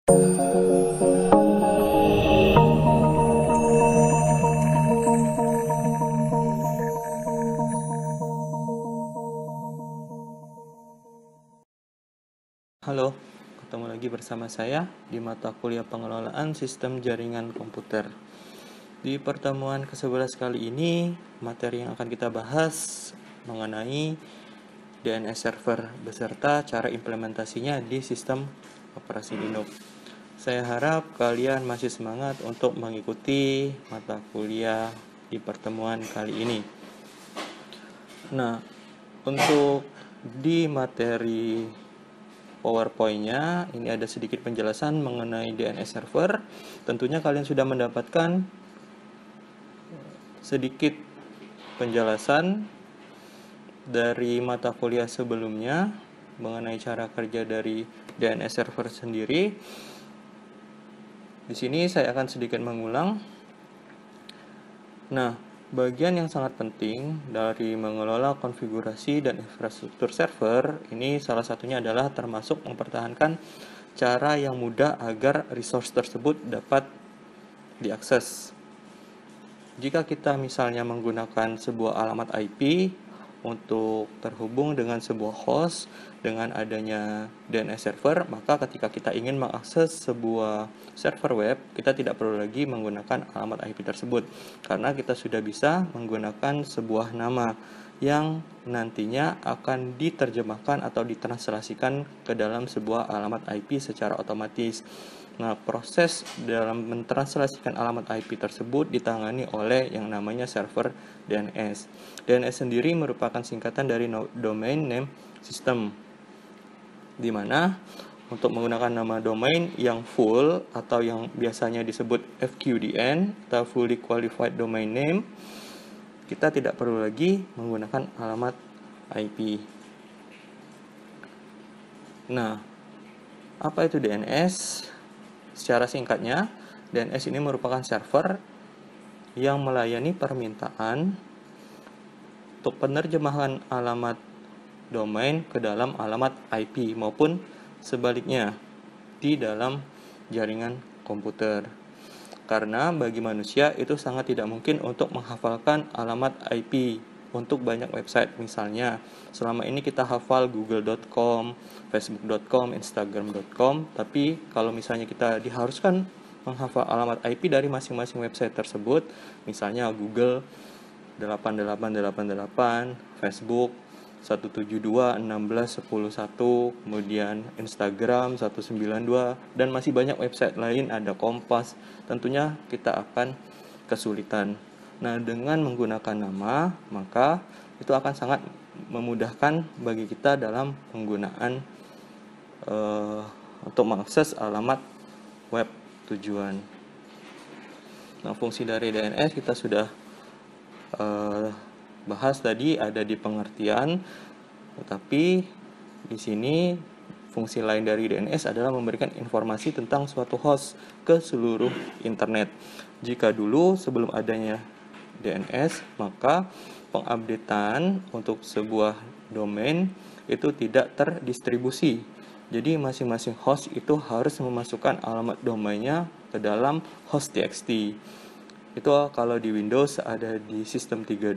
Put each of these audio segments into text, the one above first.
Halo, ketemu lagi bersama saya di mata kuliah pengelolaan sistem jaringan komputer. Di pertemuan ke-11 kali ini, materi yang akan kita bahas mengenai DNS server beserta cara implementasinya di sistem operasi Linux. Saya harap kalian masih semangat untuk mengikuti mata kuliah di pertemuan kali ini. Nah, untuk di materi PowerPoint-nya, ini ada sedikit penjelasan mengenai DNS server. Tentunya kalian sudah mendapatkan sedikit penjelasan dari mata kuliah sebelumnya mengenai cara kerja dari DNS server sendiri. Di sini saya akan sedikit mengulang. Nah, bagian yang sangat penting dari mengelola konfigurasi dan infrastruktur server ini salah satunya adalah termasuk mempertahankan cara yang mudah agar resource tersebut dapat diakses. Jika kita misalnya menggunakan sebuah alamat IP untuk terhubung dengan sebuah host dengan adanya DNS server, maka ketika kita ingin mengakses sebuah server web, kita tidak perlu lagi menggunakan alamat IP tersebut karena kita sudah bisa menggunakan sebuah nama yang nantinya akan diterjemahkan atau ditranslasikan ke dalam sebuah alamat IP secara otomatis. Nah, proses dalam mentranslasikan alamat IP tersebut ditangani oleh yang namanya server DNS. DNS sendiri merupakan singkatan dari Domain Name System, di mana untuk menggunakan nama domain yang full atau yang biasanya disebut FQDN atau Fully Qualified Domain Name, kita tidak perlu lagi menggunakan alamat IP. Nah, apa itu DNS? Secara singkatnya, DNS ini merupakan server yang melayani permintaan untuk penerjemahan alamat domain ke dalam alamat IP maupun sebaliknya di dalam jaringan komputer. Karena bagi manusia itu sangat tidak mungkin untuk menghafalkan alamat IP untuk banyak website. Misalnya, selama ini kita hafal google.com, facebook.com, instagram.com, tapi kalau misalnya kita diharuskan menghafal alamat IP dari masing-masing website tersebut, misalnya Google 8888, Facebook 172.16.10.1, kemudian Instagram 192, dan masih banyak website lain, ada Kompas. Tentunya kita akan kesulitan. Nah, dengan menggunakan nama, maka itu akan sangat memudahkan bagi kita dalam penggunaan untuk mengakses alamat web tujuan. Nah, fungsi dari DNS kita sudah bahas tadi, ada di pengertian, tetapi di sini fungsi lain dari DNS adalah memberikan informasi tentang suatu host ke seluruh internet. Jika dulu sebelum adanya DNS, maka pengupdatean untuk sebuah domain itu tidak terdistribusi. Jadi masing-masing host itu harus memasukkan alamat domainnya ke dalam host.txt. Itu kalau di Windows ada di sistem 32,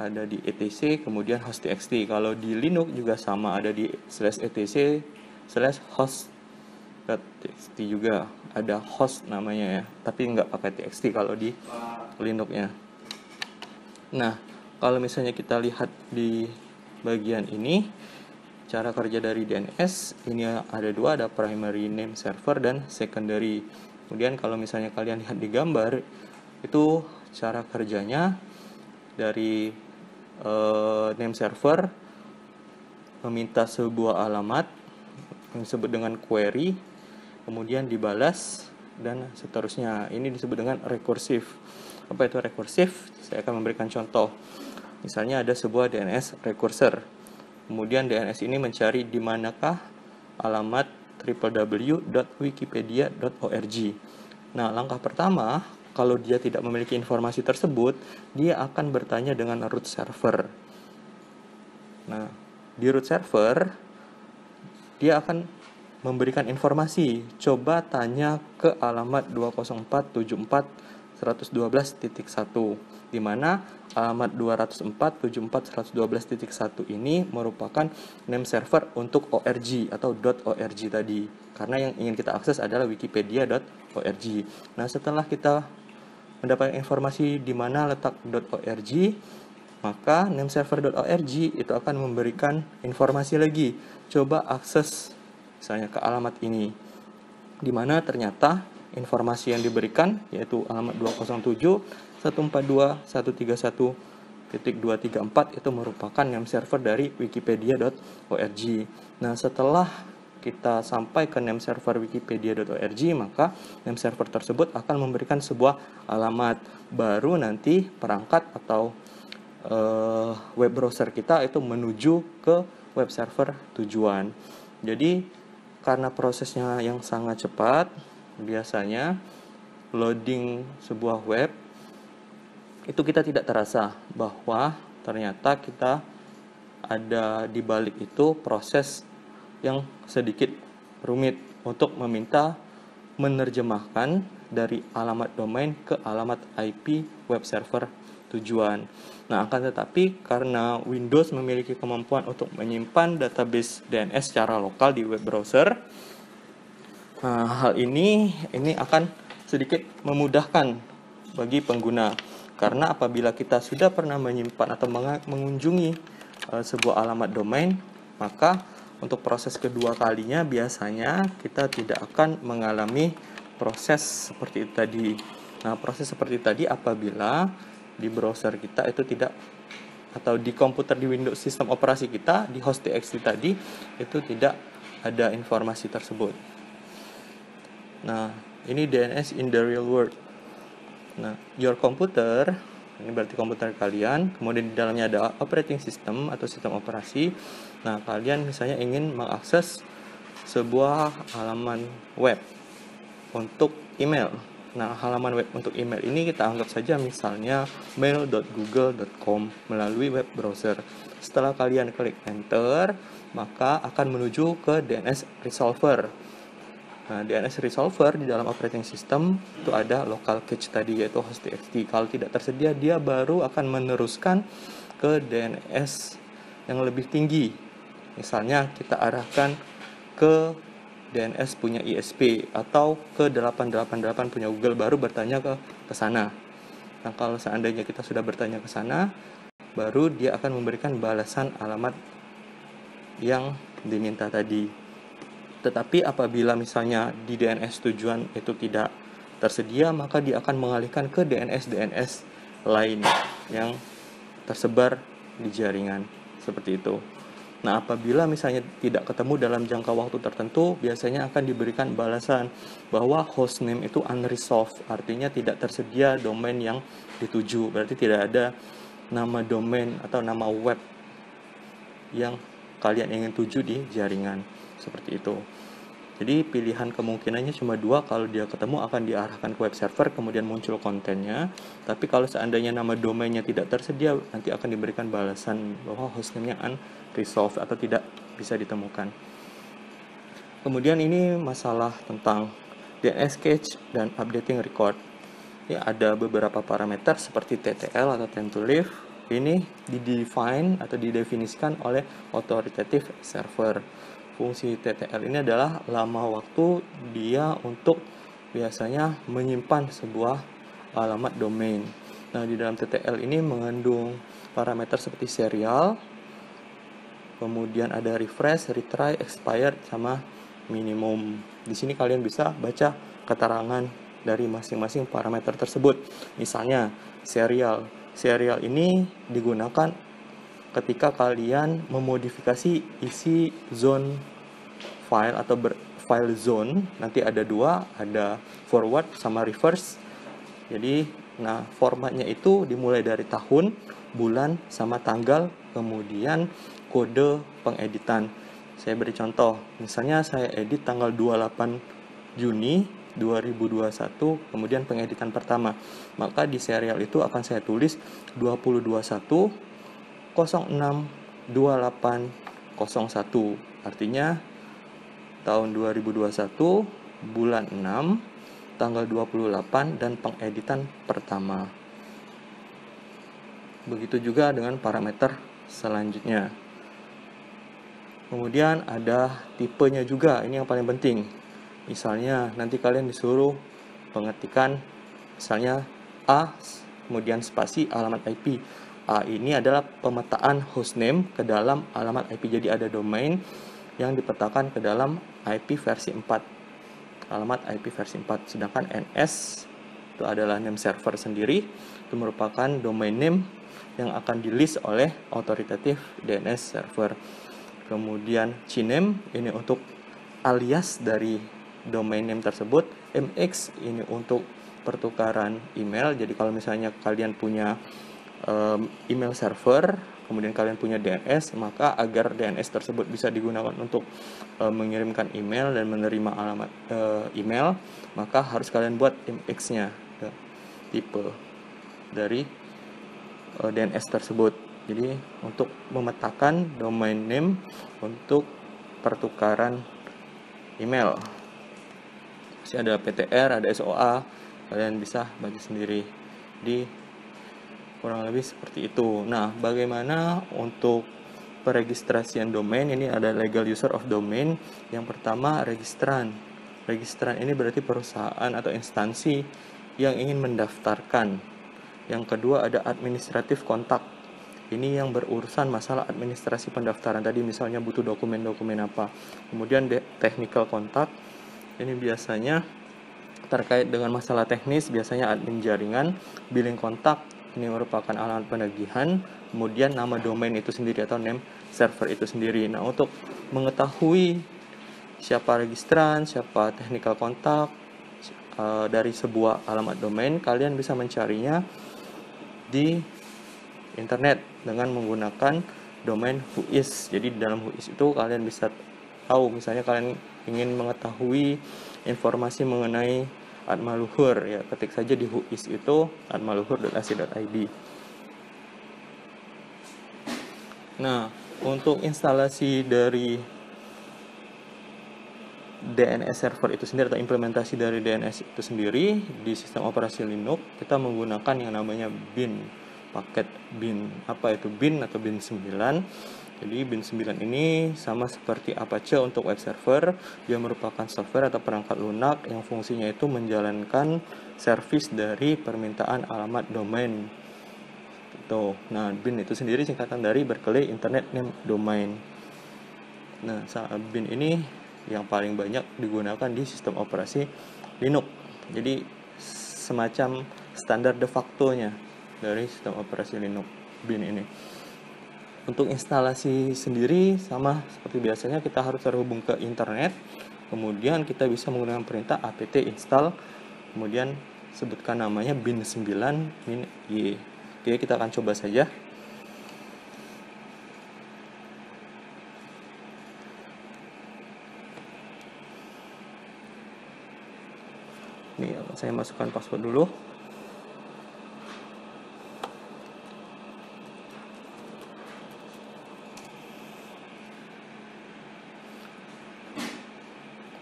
ada di etc, kemudian host.txt. Kalau di Linux juga sama, ada di /etc/host.txt juga, ada host namanya ya, tapi nggak pakai txt kalau di Linux-nya. Nah, kalau misalnya kita lihat di bagian ini, cara kerja dari DNS ini ada dua, ada primary name server dan secondary. Kemudian kalau misalnya kalian lihat di gambar, itu cara kerjanya dari name server meminta sebuah alamat yang disebut dengan query, kemudian dibalas, dan seterusnya. Ini disebut dengan rekursif. Apa itu rekursif? Saya akan memberikan contoh. Misalnya ada sebuah DNS rekursor. Kemudian DNS ini mencari di manakah alamat www.wikipedia.org. Nah, langkah pertama, kalau dia tidak memiliki informasi tersebut, dia akan bertanya dengan root server. Nah, di root server, dia akan memberikan informasi, coba tanya ke alamat 204.74.112.1, di mana alamat 204.74.112.1 ini merupakan name server untuk .org atau .org tadi, karena yang ingin kita akses adalah wikipedia.org. Nah, setelah kita mendapatkan informasi di mana letak .org, maka name server.org itu akan memberikan informasi lagi. Coba akses misalnya ke alamat ini, di mana ternyata informasi yang diberikan yaitu alamat 207.142.131.234 itu merupakan name server dari wikipedia.org. Nah, setelah kita sampai ke name server wikipedia.org, maka name server tersebut akan memberikan sebuah alamat baru. Nanti perangkat atau web browser kita itu menuju ke web server tujuan. Jadi karena prosesnya yang sangat cepat, biasanya loading sebuah web itu kita tidak terasa bahwa ternyata kita ada di balik itu proses yang sedikit rumit untuk meminta menerjemahkan dari alamat domain ke alamat IP web server tujuan. Nah, akan tetapi karena Windows memiliki kemampuan untuk menyimpan database DNS secara lokal di web browser, hal ini akan sedikit memudahkan bagi pengguna, karena apabila kita sudah pernah menyimpan atau mengunjungi sebuah alamat domain, maka untuk proses kedua kalinya biasanya kita tidak akan mengalami proses seperti itu tadi. Nah, proses seperti tadi apabila di browser kita itu tidak, atau di komputer di Windows sistem operasi kita di host txt tadi itu tidak ada informasi tersebut. Nah, ini DNS in the real world. Nah, your computer, ini berarti komputer kalian, kemudian di dalamnya ada operating system atau sistem operasi. Nah, kalian misalnya ingin mengakses sebuah halaman web untuk email. Nah, halaman web untuk email ini kita anggap saja misalnya mail.google.com melalui web browser. Setelah kalian klik enter, maka akan menuju ke DNS resolver. Nah, DNS resolver di dalam operating system itu ada local cache tadi, yaitu host txt. Kalau tidak tersedia, dia baru akan meneruskan ke DNS yang lebih tinggi. Misalnya kita arahkan ke DNS punya ISP atau ke 888 punya Google, baru bertanya ke sana. Nah, kalau seandainya kita sudah bertanya ke sana, baru dia akan memberikan balasan alamat yang diminta tadi. Tetapi apabila misalnya di DNS tujuan itu tidak tersedia, maka dia akan mengalihkan ke DNS lain yang tersebar di jaringan, seperti itu. Nah, apabila misalnya tidak ketemu dalam jangka waktu tertentu, biasanya akan diberikan balasan bahwa hostname itu unresolved, artinya tidak tersedia domain yang dituju. Berarti tidak ada nama domain atau nama web yang kalian ingin tuju di jaringan, seperti itu. Jadi pilihan kemungkinannya cuma dua, kalau dia ketemu akan diarahkan ke web server, kemudian muncul kontennya. Tapi kalau seandainya nama domainnya tidak tersedia, nanti akan diberikan balasan bahwa hostname-nya unresolved atau tidak bisa ditemukan. Kemudian ini masalah tentang DNS cache dan updating record. Ya, ada beberapa parameter seperti TTL atau time to live. Ini didefine atau didefinisikan oleh authoritative server. Fungsi TTL ini adalah lama waktu dia untuk biasanya menyimpan sebuah alamat domain. Nah, di dalam TTL ini mengandung parameter seperti serial, kemudian ada refresh, retry, expired, sama minimum. Di sini kalian bisa baca keterangan dari masing-masing parameter tersebut. Misalnya serial ini digunakan ketika kalian memodifikasi isi zone file atau file zone. Nanti ada dua, ada forward sama reverse. Jadi, nah, formatnya itu dimulai dari tahun, bulan, sama tanggal, kemudian kode pengeditan. Saya beri contoh, misalnya saya edit tanggal 28 Juni 2021, kemudian pengeditan pertama. Maka di serial itu akan saya tulis 2021 06 28 01. Artinya tahun 2021, bulan 6, tanggal 28, dan pengeditan pertama. Begitu juga dengan parameter selanjutnya. Kemudian ada tipenya juga, ini yang paling penting. Misalnya nanti kalian disuruh pengetikan misalnya A, kemudian spasi alamat IP. A ini adalah pemetaan hostname ke dalam alamat IP. Jadi ada domain yang dipetakan ke dalam IP versi 4, alamat IP versi 4. Sedangkan NS itu adalah name server sendiri, itu merupakan domain name yang akan di list oleh authoritative DNS server. Kemudian CNAME ini untuk alias dari domain name tersebut. MX ini untuk pertukaran email. Jadi kalau misalnya kalian punya email server, kemudian kalian punya DNS, maka agar DNS tersebut bisa digunakan untuk mengirimkan email dan menerima alamat email, maka harus kalian buat MX-nya, tipe dari DNS tersebut. Jadi untuk memetakan domain name untuk pertukaran email. Masih ada PTR, ada SOA, kalian bisa bagi sendiri. Jadi kurang lebih seperti itu. Nah, bagaimana untuk peregistrasian domain? Ini ada legal user of domain. Yang pertama, registran. Registran ini berarti perusahaan atau instansi yang ingin mendaftarkan. Yang kedua ada administratif kontak. Ini yang berurusan masalah administrasi pendaftaran tadi, misalnya butuh dokumen-dokumen apa. Kemudian technical kontak. Ini biasanya terkait dengan masalah teknis, biasanya admin jaringan. Billing kontak, ini merupakan alamat penagihan. Kemudian nama domain itu sendiri atau name server itu sendiri. Nah, untuk mengetahui siapa registran, siapa technical kontak dari sebuah alamat domain, kalian bisa mencarinya di internet dengan menggunakan domain whois. Jadi di dalam whois itu kalian bisa tahu, misalnya kalian ingin mengetahui informasi mengenai Atmaluhur, ya ketik saja di whois itu atmaluhur.ac.id. Nah, untuk instalasi dari DNS server itu sendiri atau implementasi dari DNS itu sendiri di sistem operasi Linux, kita menggunakan yang namanya bin, paket bin. Apa itu bin atau bin 9? Jadi bin 9 ini sama seperti Apache untuk web server. Dia merupakan software atau perangkat lunak yang fungsinya itu menjalankan service dari permintaan alamat domain. Nah, bin itu sendiri singkatan dari Berkeley Internet Name Domain. Nah, bin ini yang paling banyak digunakan di sistem operasi Linux. Jadi semacam standar de facto-nya dari sistem operasi Linux, bin ini. Untuk instalasi sendiri sama seperti biasanya, kita harus terhubung ke internet. Kemudian kita bisa menggunakan perintah apt install, kemudian sebutkan namanya bin9 -y. Oke, kita akan coba saja. Ini saya masukkan password dulu.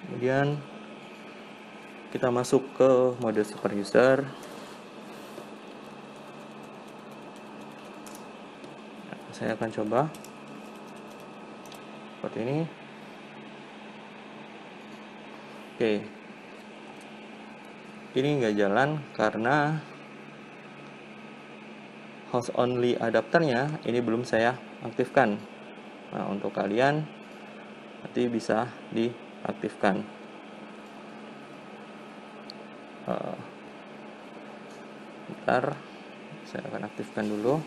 Kemudian kita masuk ke mode super user. Saya akan coba seperti ini. Oke, ini nggak jalan karena host only adapternya ini belum saya aktifkan. Nah, untuk kalian nanti bisa diaktifkan. Bentar, saya akan aktifkan dulu.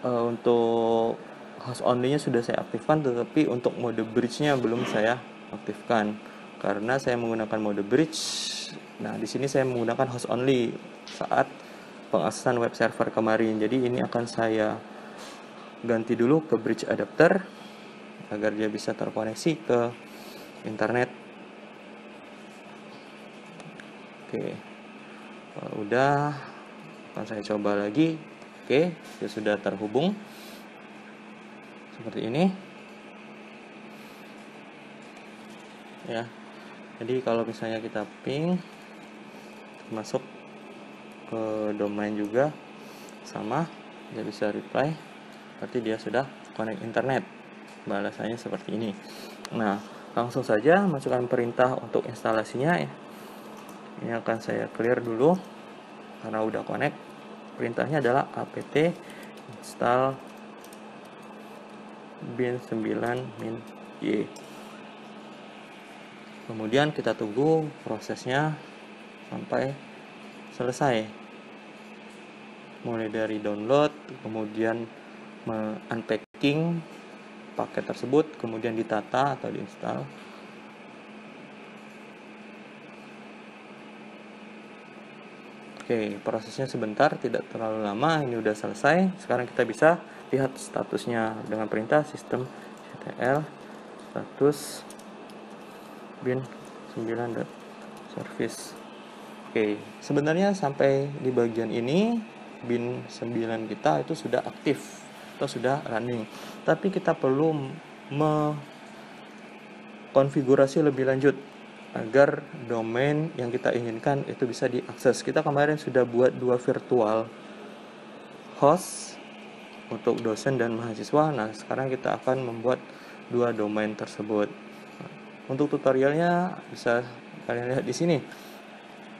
Untuk host only-nya sudah saya aktifkan, tetapi untuk mode bridge-nya belum saya aktifkan karena saya menggunakan mode bridge. Nah, di sini saya menggunakan host only saat pengaksesan web server kemarin. Jadi ini akan saya ganti dulu ke bridge adapter agar dia bisa terkoneksi ke internet. Oke, kalau udah akan saya coba lagi. Oke, dia sudah terhubung seperti ini ya. Jadi kalau misalnya kita ping masuk ke domain juga sama, dia bisa reply, berarti dia sudah connect internet. Balasannya seperti ini. Nah, langsung saja masukkan perintah untuk instalasinya ya. Ini akan saya clear dulu karena udah connect. Perintahnya adalah apt install bin9-y. Kemudian kita tunggu prosesnya sampai selesai, mulai dari download, kemudian unpacking paket tersebut, kemudian ditata atau diinstal. Oke, prosesnya sebentar, tidak terlalu lama. Ini udah selesai. Sekarang kita bisa lihat statusnya dengan perintah systemctl status bin9.service. Oke, sebenarnya sampai di bagian ini bin9 kita itu sudah aktif atau sudah running. Tapi kita perlu mengkonfigurasi lebih lanjut agar domain yang kita inginkan itu bisa diakses. Kita kemarin sudah buat 2 virtual host untuk dosen dan mahasiswa. Nah, sekarang kita akan membuat 2 domain tersebut. Untuk tutorialnya bisa kalian lihat di sini.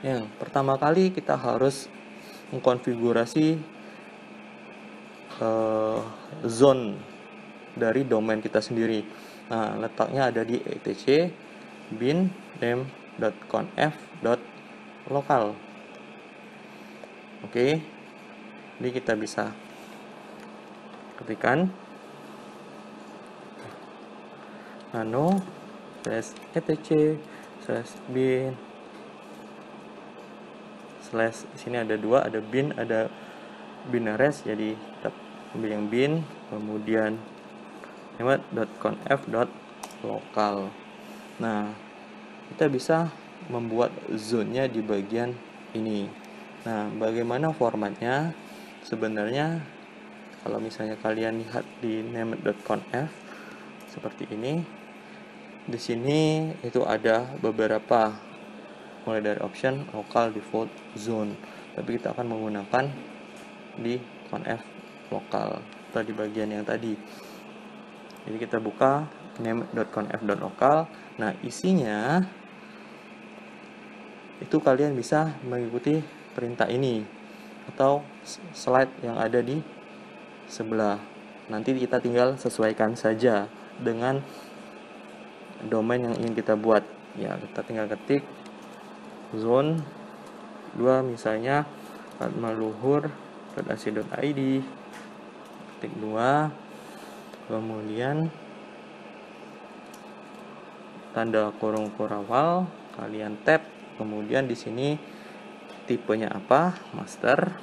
Yang pertama kali kita harus mengkonfigurasi zone dari domain kita sendiri. Nah, letaknya ada di etc bin name.conf.local. Oke, jadi kita bisa ketikkan nano /etc /bin / di sini ada 2, ada bin, ada binaries, jadi kita ambil yang bin, kemudian name.conf.local. Nah, kita bisa membuat zone-nya di bagian ini. Nah, bagaimana formatnya? Sebenarnya kalau misalnya kalian lihat di name.conf seperti ini, di sini itu ada beberapa, mulai dari option, local, default, zone. Tapi kita akan menggunakan di conf lokal atau di bagian yang tadi. Jadi kita buka name.conf.local. Nah, isinya itu kalian bisa mengikuti perintah ini atau slide yang ada di sebelah. Nanti kita tinggal sesuaikan saja dengan domain yang ingin kita buat. Ya, kita tinggal ketik zone 2 misalnya atmaluhur.ac.id, ketik 2, kemudian tanda kurung kurawal, kalian tab, kemudian di sini tipenya apa, master,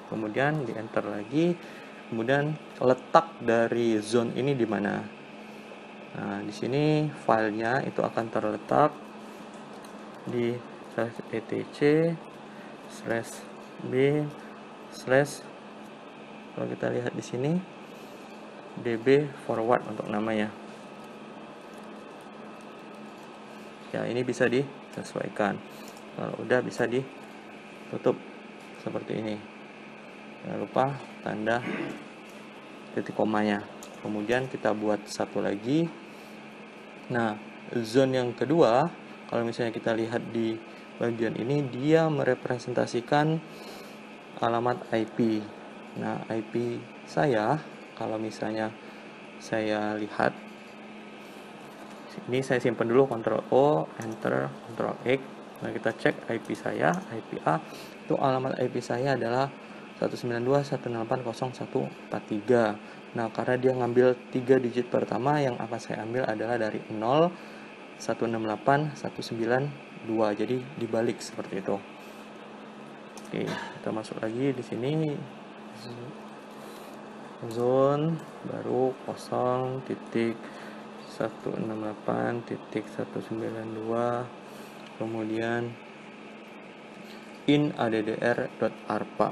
kemudian di enter lagi, kemudian letak dari zone ini di mana. Nah, di sini filenya itu akan terletak di /etc /b/ kalau kita lihat di sini db forward untuk namanya. Ya, ini bisa disesuaikan. Kalau udah bisa ditutup seperti ini. Jangan lupa tanda titik komanya. Kemudian kita buat satu lagi. Nah, zone yang kedua, kalau misalnya kita lihat di bagian ini, dia merepresentasikan alamat IP. Nah, IP saya, kalau misalnya saya lihat, ini saya simpan dulu, Ctrl O, Enter, Ctrl X. Nah, kita cek IP saya, IP A, itu alamat IP saya adalah 192.168.0.143. Nah, karena dia ngambil 3 digit pertama, yang akan saya ambil adalah dari 0, 168, 192. Jadi dibalik seperti itu. Oke, kita masuk lagi di sini. Zone baru 0.168.192, kemudian in addr.arpa.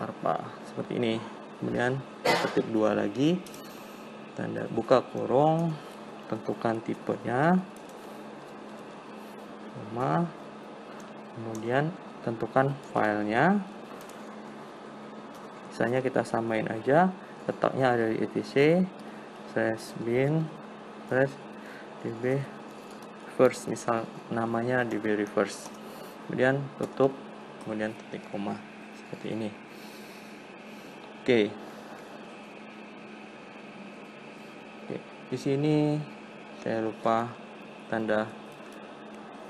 Arpa seperti ini. Kemudian ketik 2 lagi, tanda buka kurung, tentukan tipenya, nama, kemudian tentukan filenya. Misalnya kita samain aja, letaknya ada di etc /bin /db reverse, misal namanya db reverse, kemudian tutup, kemudian titik koma seperti ini. Oke, di sini saya lupa tanda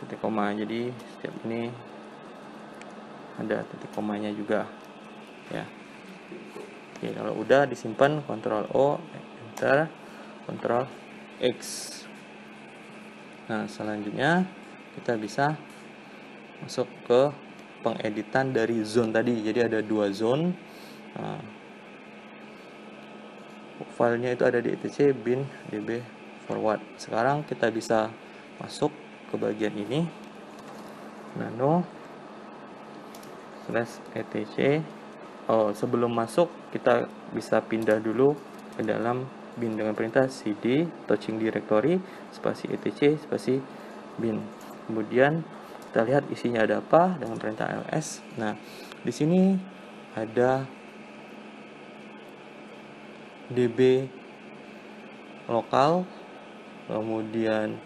titik koma, jadi setiap ini ada titik komanya juga ya. Oke, kalau udah disimpan, Ctrl O, Enter, Ctrl X. Nah, selanjutnya kita bisa masuk ke pengeditan dari zone tadi. Jadi ada 2 zone. Nah, filenya itu ada di etc bin db forward. Sekarang kita bisa masuk ke bagian ini, nano /etc. Sebelum masuk kita bisa pindah dulu ke dalam bin dengan perintah cd touching directory spasi etc spasi bin. Kemudian kita lihat isinya ada apa dengan perintah ls. Nah, di sini ada db lokal, kemudian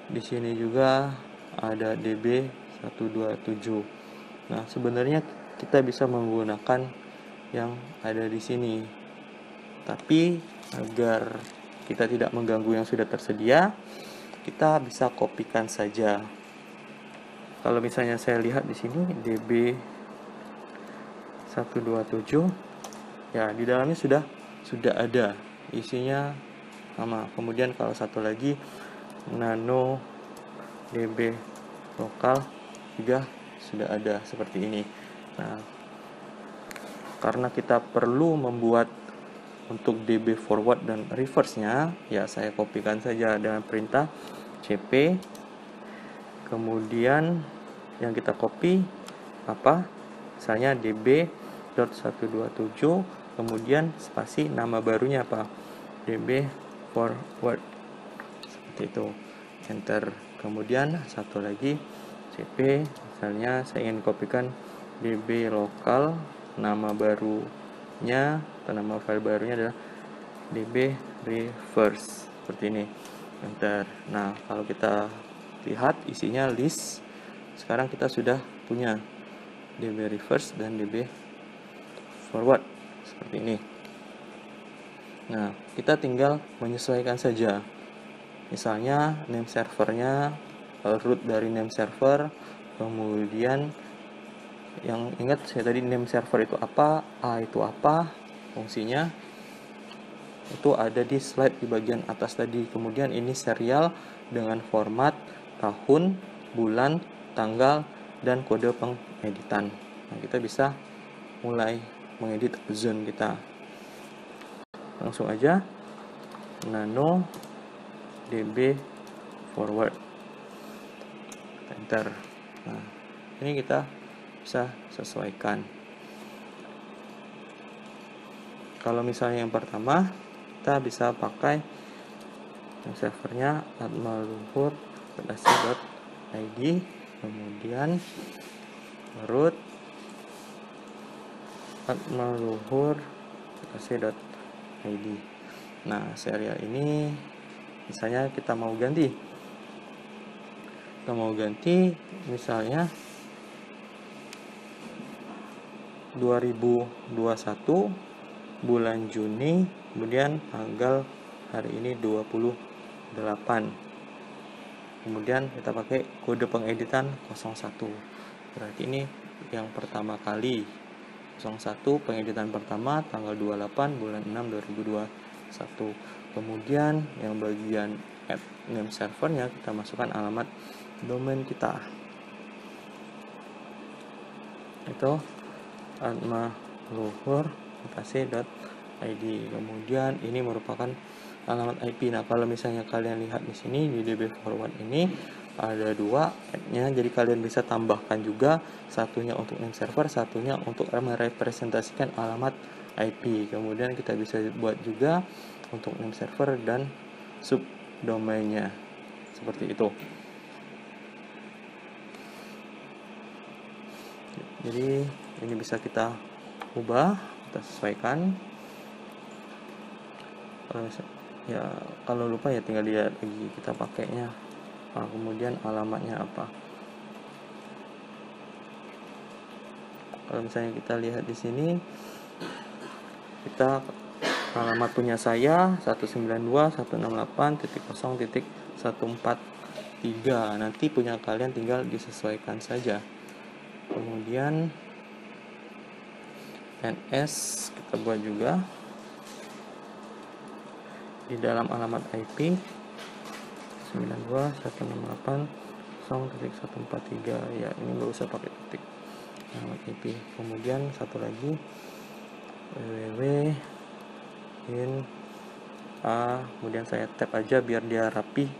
di sini juga ada db 127. Nah, sebenarnya kita bisa menggunakan yang ada di sini, tapi agar kita tidak mengganggu yang sudah tersedia, kita bisa kopikan saja. Kalau misalnya saya lihat di sini db 127, ya di dalamnya sudah ada isinya sama. Kemudian kalau satu lagi nano db lokal juga sudah ada seperti ini. Nah, karena kita perlu membuat untuk db forward dan reverse-nya, ya saya kopikan saja dengan perintah cp. Kemudian yang kita copy apa? Misalnya db.127, kemudian spasi nama barunya apa? db forward. Seperti itu. Enter. Kemudian satu lagi cp, misalnya saya ingin kopikan db lokal, nama barunya atau nama file barunya adalah db reverse, seperti ini. Enter. Nah, kalau kita lihat isinya list. Sekarang kita sudah punya db reverse dan db forward seperti ini. Nah, kita tinggal menyesuaikan saja. Misalnya name servernya, root dari name server, kemudian yang ingat saya tadi name server itu apa, A itu apa, fungsinya itu ada di slide di bagian atas tadi. Kemudian ini serial dengan format tahun, bulan, tanggal, dan kode pengeditan. Nah, kita bisa mulai mengedit zone kita. Langsung aja nano db forward, enter. Nah, ini kita bisa sesuaikan. Kalau misalnya yang pertama, kita bisa pakai servernya atmaluhur.ac.id, kemudian root atmaluhur.ac.id. Nah, serial ini misalnya kita mau ganti. Misalnya 2021 bulan Juni, kemudian tanggal hari ini 28. Kemudian kita pakai kode pengeditan 01. Berarti ini yang pertama kali. 01 pengeditan pertama tanggal 28 bulan 6 2021. Kemudian yang bagian add name servernya kita masukkan alamat domain kita. Itu atmaluhur.ac.id. Kemudian ini merupakan alamat IP. Nah, kalau misalnya kalian lihat di sini di DB forward ini ada dua add-nya, jadi kalian bisa tambahkan juga, satunya untuk name server, satunya untuk merepresentasikan alamat IP. Kemudian kita bisa buat juga untuk name server dan subdomainnya seperti itu. Jadi ini bisa kita ubah, kita sesuaikan. Ya kalau lupa ya tinggal lihat lagi kita pakainya. Nah, kemudian alamatnya apa. Kalau misalnya kita lihat di sini, kita alamat punya saya 192.168.0.143. Nanti punya kalian tinggal disesuaikan saja. Kemudian NS kita buat juga di dalam alamat IP 92.168.0.143. Ya, ini nggak usah pakai titik alamat IP. Kemudian satu lagi www in a, kemudian saya tab aja biar dia rapi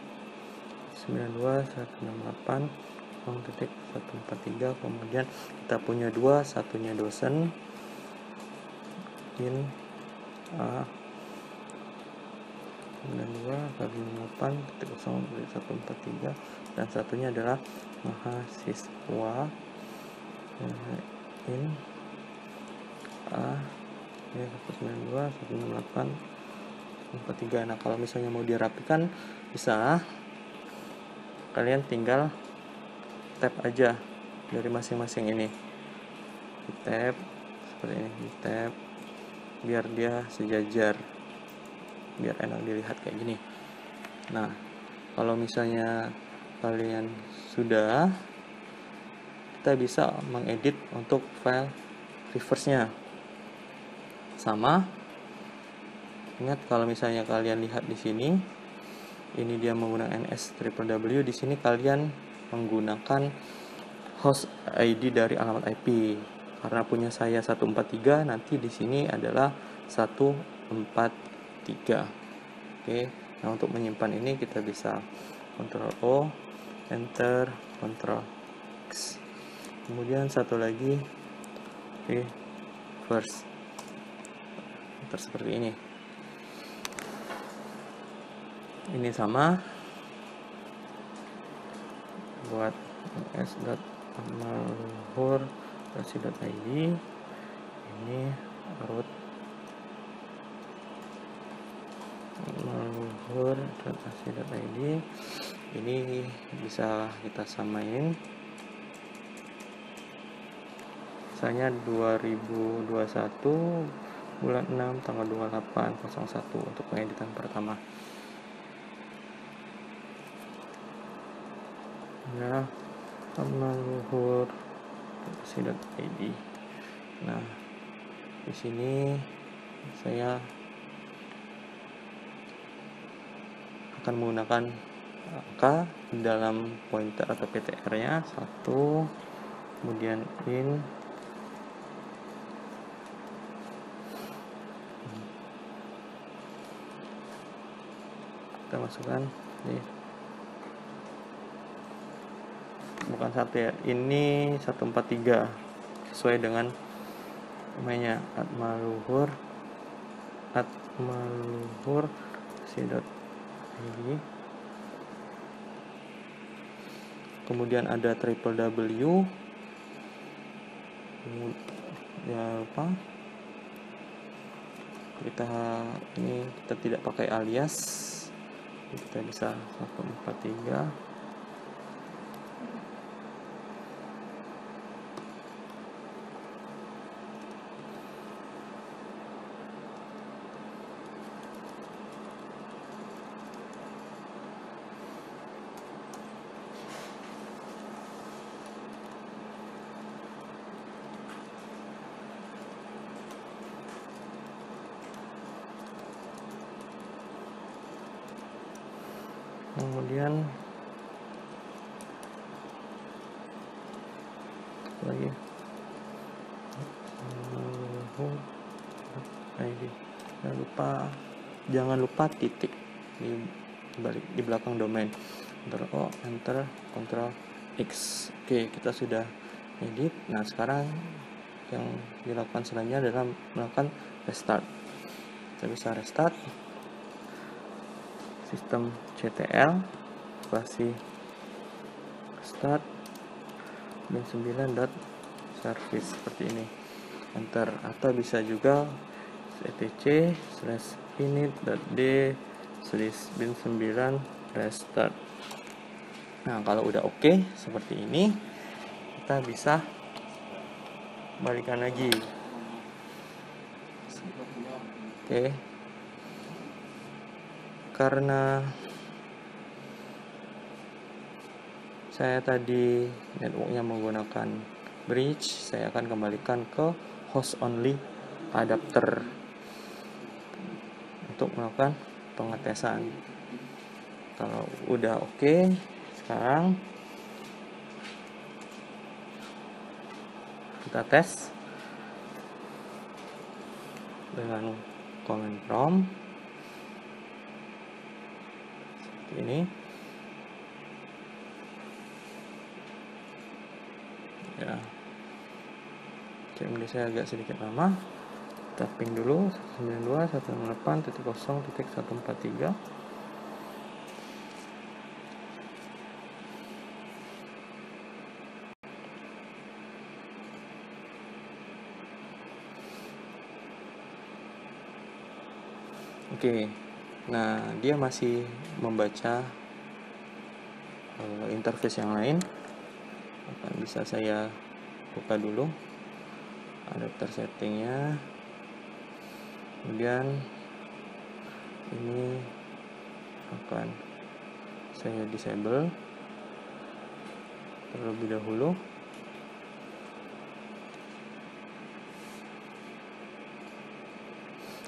92.168.0.143. kemudian kita punya dua, satunya dosen in a 92.168.0.143 dan satunya adalah mahasiswa in a 192.168.0.143. Nah, kalau misalnya mau dirapikan bisa kalian tinggal tab aja dari masing-masing ini, di tab seperti ini, di tab biar dia sejajar, biar enak dilihat kayak gini. Nah, kalau misalnya kalian sudah, kita bisa mengedit untuk file reverse-nya. Sama, ingat kalau misalnya kalian lihat di sini, ini dia menggunakan NS/www, di sini kalian menggunakan host ID dari alamat IP. Karena punya saya 143, nanti di sini adalah 143. Oke. Nah, untuk menyimpan ini kita bisa Ctrl O, Enter, Ctrl X. Kemudian satu lagi reverse. Enter seperti ini. Ini sama buat s.maluhur.ac.id. Ini root maluhur.ac.id. Ini bisa kita samain, misalnya 2021 bulan 6 tanggal 28/01 untuk pengeditan pertama. Nah, maluhur.ac.id. Nah, di sini saya akan menggunakan angka dalam pointer atau PTR-nya 1, kemudian in kita masukkan nih, bukan satu ya, ini 143 sesuai dengan namanya @maluhur.co.id. Kemudian ada www, jangan lupa kita tidak pakai alias, kita bisa 143. Kemudian lagi ID, jangan lupa jangan lupa titik di belakang domain. Ctrl O, enter, Ctrl X. Oke, kita sudah edit. Nah, sekarang yang dilakukan selanjutnya adalah melakukan restart. Kita bisa restart sistem CTL, spasi start bin9.service seperti ini, enter. Atau bisa juga etc/init.d/bin9 restart. Nah, kalau udah oke seperti ini, kita bisa balikan lagi. Oke, karena saya tadi networknya menggunakan bridge, saya akan kembalikan ke host only adapter untuk melakukan pengetesan. Kalau udah oke, sekarang kita tes dengan command prompt seperti ini. Ya, CMD saya agak sedikit lama. Kita ping dulu 192.168.0.143. Oke, nah dia masih membaca interface yang lain. Bisa saya buka dulu adapter settingnya, kemudian ini akan saya disable terlebih dahulu.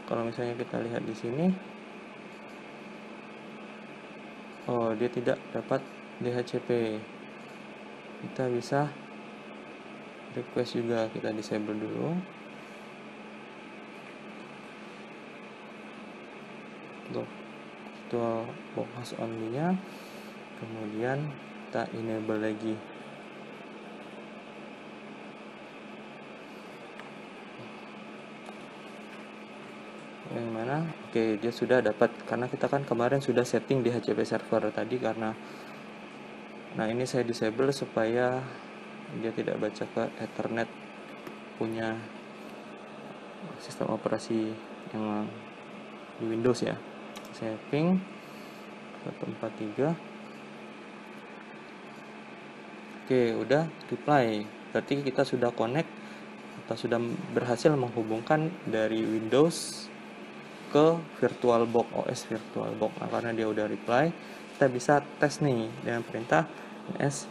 Kalau misalnya kita lihat di sini, oh, dia tidak dapat DHCP. Kita bisa request juga, kita disable dulu untuk virtual box only nya, kemudian kita enable lagi. Yang mana? Oke, dia sudah dapat, karena kita kan kemarin sudah setting di DHCP server tadi. Karena nah, ini saya disable supaya dia tidak baca ke Ethernet punya sistem operasi yang di Windows ya. Saya ping 143. Oke, udah reply. Berarti kita sudah connect atau sudah berhasil menghubungkan dari Windows ke VirtualBox, OS VirtualBox. Nah, karena dia udah reply, kita bisa tes nih dengan perintah ns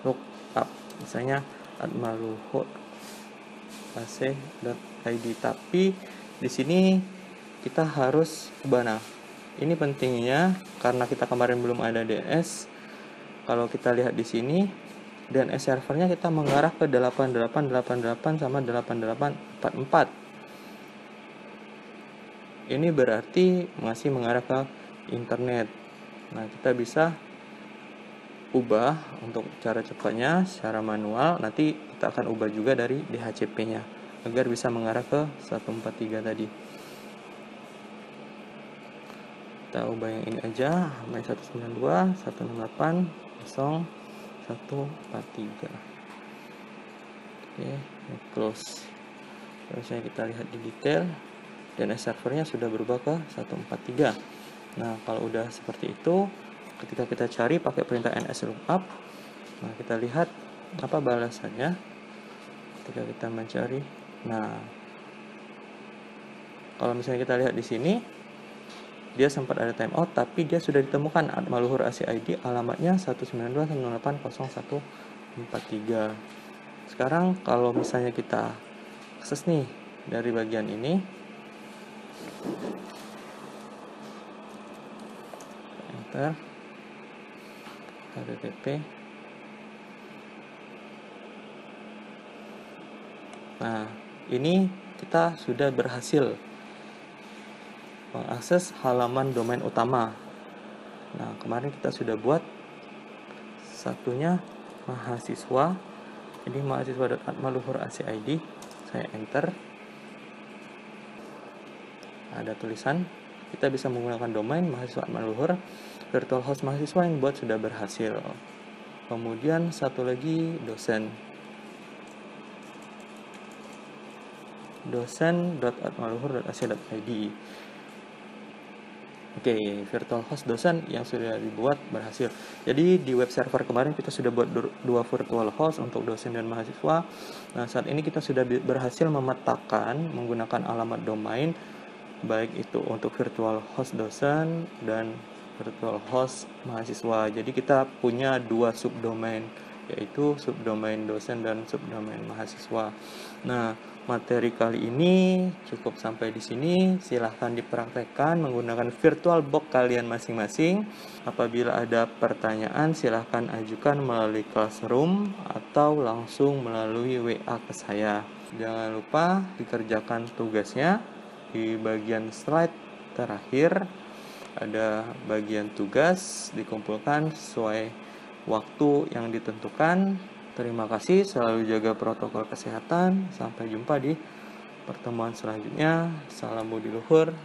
lookup, misalnya @maluhur.ac.id. Tapi di sini kita harus ubah. Nah, ini pentingnya karena kita kemarin belum ada DNS. Kalau kita lihat di sini, DNS servernya kita mengarah ke 8888 sama 8844. Ini berarti masih mengarah ke internet. Nah, kita bisa ubah untuk cara cepatnya secara manual. Nanti kita akan ubah juga dari DHCP-nya agar bisa mengarah ke 143 tadi. Kita ubah yang ini aja, 192.168.0.143. Oke, close. Terus kita lihat di detail, DNS servernya sudah berubah ke 143. Nah, kalau udah seperti itu, ketika kita cari pakai perintah ns lookup, nah kita lihat apa balasannya ketika kita mencari. Nah, kalau misalnya kita lihat di sini, dia sempat ada timeout, tapi dia sudah ditemukan @maluhur ACID, alamatnya 192.168.0.143. Sekarang kalau misalnya kita akses nih dari bagian ini, enter http. Nah, ini kita sudah berhasil mengakses halaman domain utama. Nah, kemarin kita sudah buat satunya mahasiswa. Jadi mahasiswa.atmaluhur.ac.id. Saya enter. Ada tulisan kita bisa menggunakan domain mahasiswa Atmaluhur. Virtual host mahasiswa yang buat sudah berhasil. Kemudian satu lagi dosen.atmaluhur.ac.id. Oke, virtual host dosen yang sudah dibuat berhasil. Jadi di web server kemarin kita sudah buat dua virtual host untuk dosen dan mahasiswa. Nah, saat ini kita sudah berhasil memetakan menggunakan alamat domain, baik itu untuk virtual host dosen dan virtual host mahasiswa. Jadi kita punya dua subdomain, yaitu subdomain dosen dan subdomain mahasiswa. Nah, materi kali ini cukup sampai di sini. Silahkan dipraktekkan menggunakan virtual box kalian masing-masing. Apabila ada pertanyaan, silahkan ajukan melalui Classroom atau langsung melalui WA ke saya. Jangan lupa dikerjakan tugasnya. Di bagian slide terakhir ada bagian tugas, dikumpulkan sesuai waktu yang ditentukan. Terima kasih, selalu jaga protokol kesehatan. Sampai jumpa di pertemuan selanjutnya. Salam budi luhur.